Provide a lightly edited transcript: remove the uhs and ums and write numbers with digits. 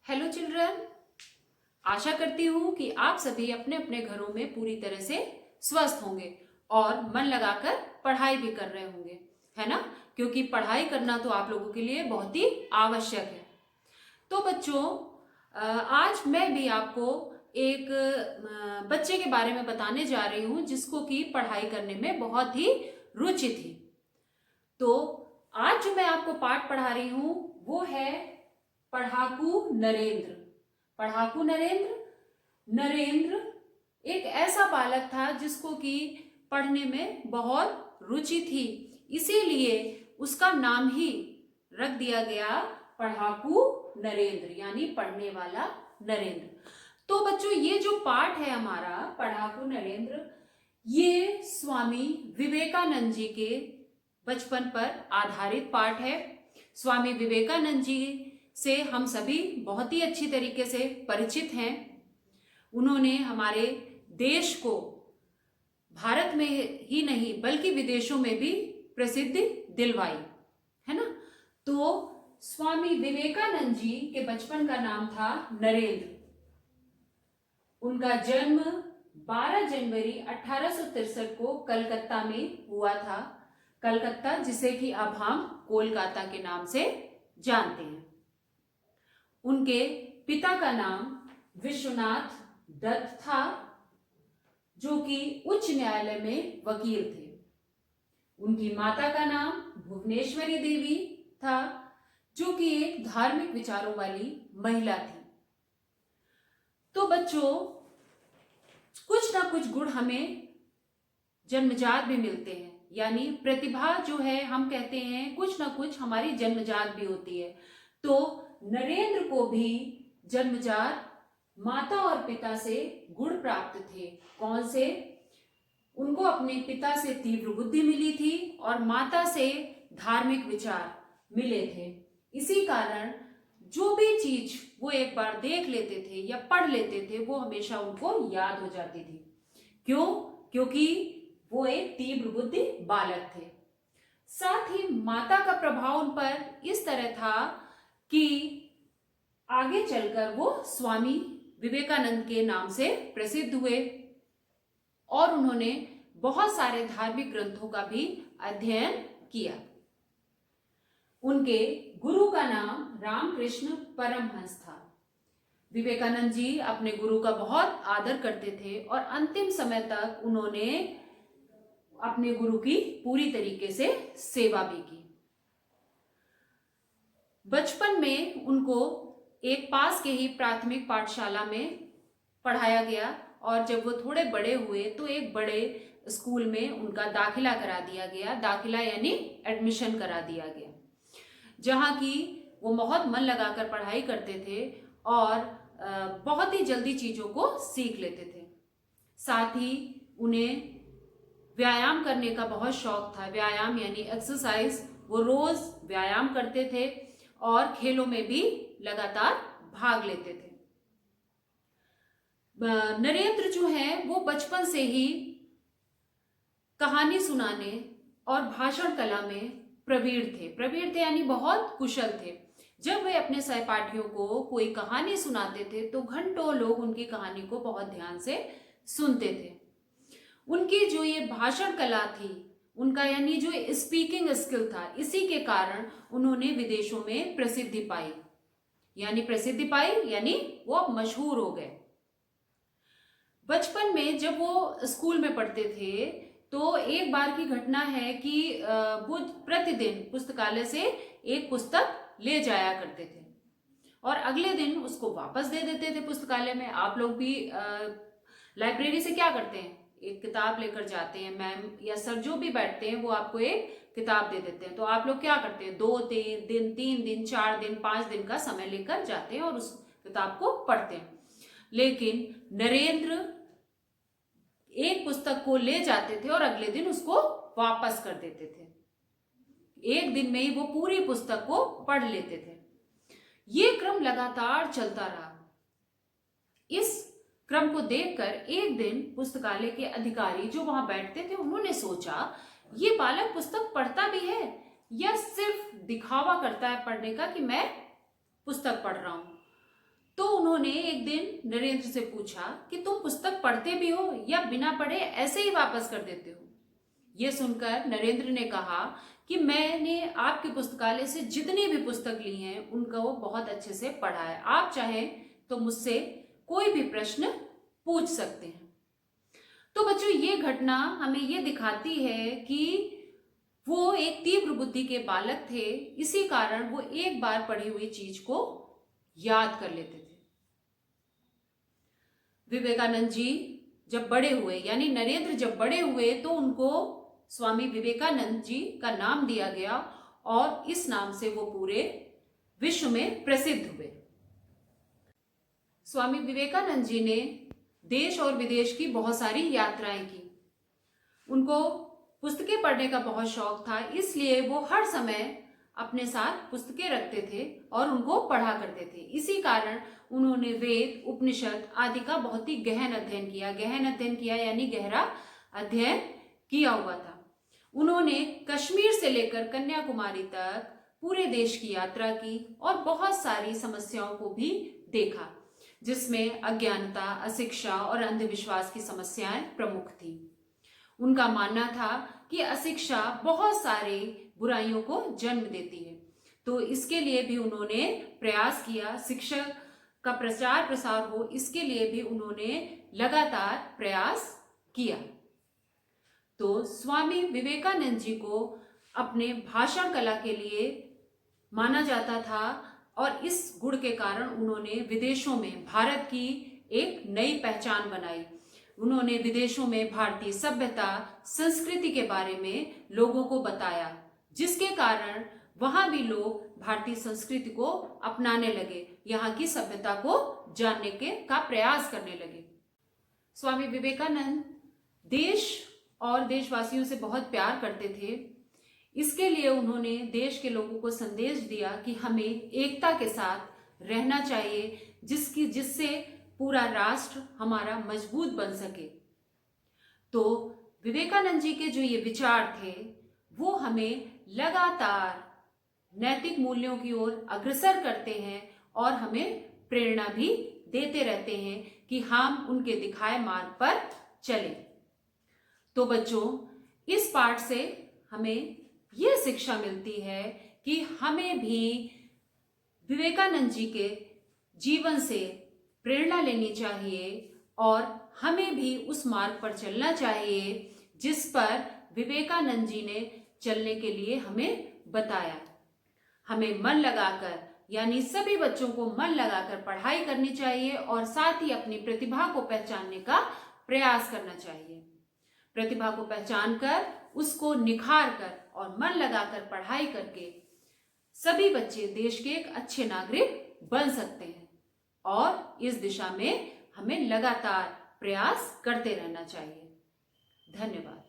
Hello children. आशा करती हूँ कि आप सभी अपने अपने घरों में पूरी तरह से स्वस्थ होंगे और मन लगाकर पढ़ाई भी कर रहे होंगे, है ना। क्योंकि पढ़ाई करना तो आप लोगों के लिए बहुत ही आवश्यक है। तो बच्चों, आज मैं भी आपको एक बच्चे के बारे में बताने जा रही हूँ जिसको कि पढ़ाई करने में बहुत ही रुचि थी। तो आज जो मैं आपको पाठ पढ़ा रही हूँ वो है पढ़ाकू नरेंद्र। पढ़ाकू नरेंद्र। नरेंद्र एक ऐसा बालक था जिसको कि पढ़ने में बहुत रुचि थी, इसीलिए उसका नाम ही रख दिया गया पढ़ाकू नरेंद्र, यानी पढ़ने वाला नरेंद्र। तो बच्चों, ये जो पाठ है हमारा पढ़ाकू नरेंद्र, ये स्वामी विवेकानंद जी के बचपन पर आधारित पाठ है। स्वामी विवेकानंद जी से हम सभी बहुत ही अच्छी तरीके से परिचित हैं। उन्होंने हमारे देश को भारत में ही नहीं बल्कि विदेशों में भी प्रसिद्धि दिलवाई, है ना। तो स्वामी विवेकानंद जी के बचपन का नाम था नरेंद्र। उनका जन्म 12 जनवरी 1863 को कलकत्ता में हुआ था। कलकत्ता, जिसे कि अब हम कोलकाता के नाम से जानते हैं। उनके पिता का नाम विश्वनाथ दत्त था, जो कि उच्च न्यायालय में वकील थे। उनकी माता का नाम भुवनेश्वरी देवी था, जो कि एक धार्मिक विचारों वाली महिला थी। तो बच्चों, कुछ ना कुछ गुण हमें जन्मजात भी मिलते हैं, यानी प्रतिभा जो है, हम कहते हैं कुछ ना कुछ हमारी जन्मजात भी होती है। तो नरेंद्र को भी जन्मजात माता और पिता से गुण प्राप्त थे। कौन से? उनको अपने पिता से तीव्र बुद्धि मिली थी और माता से धार्मिक विचार मिले थे। इसी कारण जो भी चीज वो एक बार देख लेते थे या पढ़ लेते थे, वो हमेशा उनको याद हो जाती थी। क्यों? क्योंकि वो एक तीव्र बुद्धि बालक थे। साथ ही माता का प्रभाव उन पर इस तरह था कि आगे चलकर वो स्वामी विवेकानंद के नाम से प्रसिद्ध हुए और उन्होंने बहुत सारे धार्मिक ग्रंथों का भी अध्ययन किया। उनके गुरु का नाम रामकृष्ण परमहंस था। विवेकानंद जी अपने गुरु का बहुत आदर करते थे और अंतिम समय तक उन्होंने अपने गुरु की पूरी तरीके से सेवा भी की। बचपन में उनको एक पास के ही प्राथमिक पाठशाला में पढ़ाया गया और जब वो थोड़े बड़े हुए तो एक बड़े स्कूल में उनका दाखिला करा दिया गया। दाखिला यानी एडमिशन करा दिया गया, जहाँ की वो बहुत मन लगाकर पढ़ाई करते थे और बहुत ही जल्दी चीज़ों को सीख लेते थे। साथ ही उन्हें व्यायाम करने का बहुत शौक था। व्यायाम यानी एक्सरसाइज, वो रोज व्यायाम करते थे और खेलों में भी लगातार भाग लेते थे। नरेंद्र जो है वो बचपन से ही कहानी सुनाने और भाषण कला में प्रवीण थे यानी बहुत कुशल थे। जब वे अपने सहपाठियों को कोई कहानी सुनाते थे तो घंटों लोग उनकी कहानी को बहुत ध्यान से सुनते थे। उनकी जो ये भाषण कला थी, उनका यानी जो स्पीकिंग स्किल था, इसी के कारण उन्होंने विदेशों में प्रसिद्धि पाई। यानी वो मशहूर हो गए। बचपन में जब वो स्कूल में पढ़ते थे तो एक बार की घटना है कि वो प्रतिदिन पुस्तकालय से एक पुस्तक ले जाया करते थे और अगले दिन उसको वापस दे देते थे पुस्तकालय में। आप लोग भी लाइब्रेरी से क्या करते हैं? एक किताब लेकर जाते हैं, मैम या सर जो भी बैठते हैं वो आपको एक किताब दे देते हैं। तो आप लोग क्या करते हैं? 2 दिन, 3 दिन, 4 दिन, 5 दिन का समय लेकर जाते हैं और उस किताब को पढ़ते हैं। लेकिन नरेंद्र एक पुस्तक को ले जाते थे और अगले दिन उसको वापस कर देते थे। एक दिन में ही वो पूरी पुस्तक को पढ़ लेते थे। ये क्रम लगातार चलता रहा। इस क्रम को देखकर एक दिन पुस्तकालय के अधिकारी जो वहां बैठते थे, उन्होंने सोचा ये बालक पुस्तक पढ़ता भी है या सिर्फ दिखावा करता है पढ़ने का कि मैं पुस्तक पढ़ रहा हूं। उन्होंने एक दिन नरेंद्र से पूछा कि तुम पुस्तक पढ़ते भी हो या बिना पढ़े ऐसे ही वापस कर देते हो। ये सुनकर नरेंद्र ने कहा कि मैंने आपके पुस्तकालय से जितनी भी पुस्तक ली हैं उनका वो बहुत अच्छे से पढ़ा है, आप चाहें तो मुझसे कोई भी प्रश्न पूछ सकते हैं। तो बच्चों, ये घटना हमें ये दिखाती है कि वो एक तीव्र बुद्धि के बालक थे, इसी कारण वो एक बार पढ़ी हुई चीज को याद कर लेते थे। विवेकानंद जी जब बड़े हुए, यानी नरेंद्र जब बड़े हुए, तो उनको स्वामी विवेकानंद जी का नाम दिया गया और इस नाम से वो पूरे विश्व में प्रसिद्ध हुए। स्वामी विवेकानंद जी ने देश और विदेश की बहुत सारी यात्राएं की। उनको पुस्तकें पढ़ने का बहुत शौक था, इसलिए वो हर समय अपने साथ पुस्तकें रखते थे और उनको पढ़ा करते थे। इसी कारण उन्होंने वेद, उपनिषद आदि का बहुत ही गहन अध्ययन किया। गहन अध्ययन किया यानी गहरा अध्ययन किया हुआ था। उन्होंने कश्मीर से लेकर कन्याकुमारी तक पूरे देश की यात्रा की और बहुत सारी समस्याओं को भी देखा, जिसमें अज्ञानता, अशिक्षा और अंधविश्वास की समस्याएं प्रमुख थी। उनका मानना था कि अशिक्षा बहुत सारे बुराइयों को जन्म देती है, तो इसके लिए भी उन्होंने प्रयास किया। शिक्षा का प्रचार प्रसार हो, इसके लिए भी उन्होंने लगातार प्रयास किया। तो स्वामी विवेकानंद जी को अपने भाषण कला के लिए माना जाता था और इस गुण के कारण उन्होंने विदेशों में भारत की एक नई पहचान बनाई। उन्होंने विदेशों में भारतीय सभ्यता, संस्कृति के बारे में लोगों को बताया, जिसके कारण वहां भी लोग भारतीय संस्कृति को अपनाने लगे, यहाँ की सभ्यता को जानने का प्रयास करने लगे। स्वामी विवेकानंद देश और देशवासियों से बहुत प्यार करते थे। इसके लिए उन्होंने देश के लोगों को संदेश दिया कि हमें एकता के साथ रहना चाहिए, जिससे पूरा राष्ट्र हमारा मजबूत बन सके। तो विवेकानंद जी के जो ये विचार थे वो हमें लगातार नैतिक मूल्यों की ओर अग्रसर करते हैं और हमें प्रेरणा भी देते रहते हैं कि हम उनके दिखाए मार्ग पर चलें। तो बच्चों, इस पाठ से हमें यह शिक्षा मिलती है कि हमें भी विवेकानंद जी के जीवन से प्रेरणा लेनी चाहिए और हमें भी उस मार्ग पर चलना चाहिए जिस पर विवेकानंद जी ने चलने के लिए हमें बताया। हमें मन लगाकर, यानी सभी बच्चों को मन लगाकर पढ़ाई करनी चाहिए और साथ ही अपनी प्रतिभा को पहचानने का प्रयास करना चाहिए। प्रतिभा को पहचान कर उसको निखार कर और मन लगाकर पढ़ाई करके सभी बच्चे देश के एक अच्छे नागरिक बन सकते हैं और इस दिशा में हमें लगातार प्रयास करते रहना चाहिए। धन्यवाद।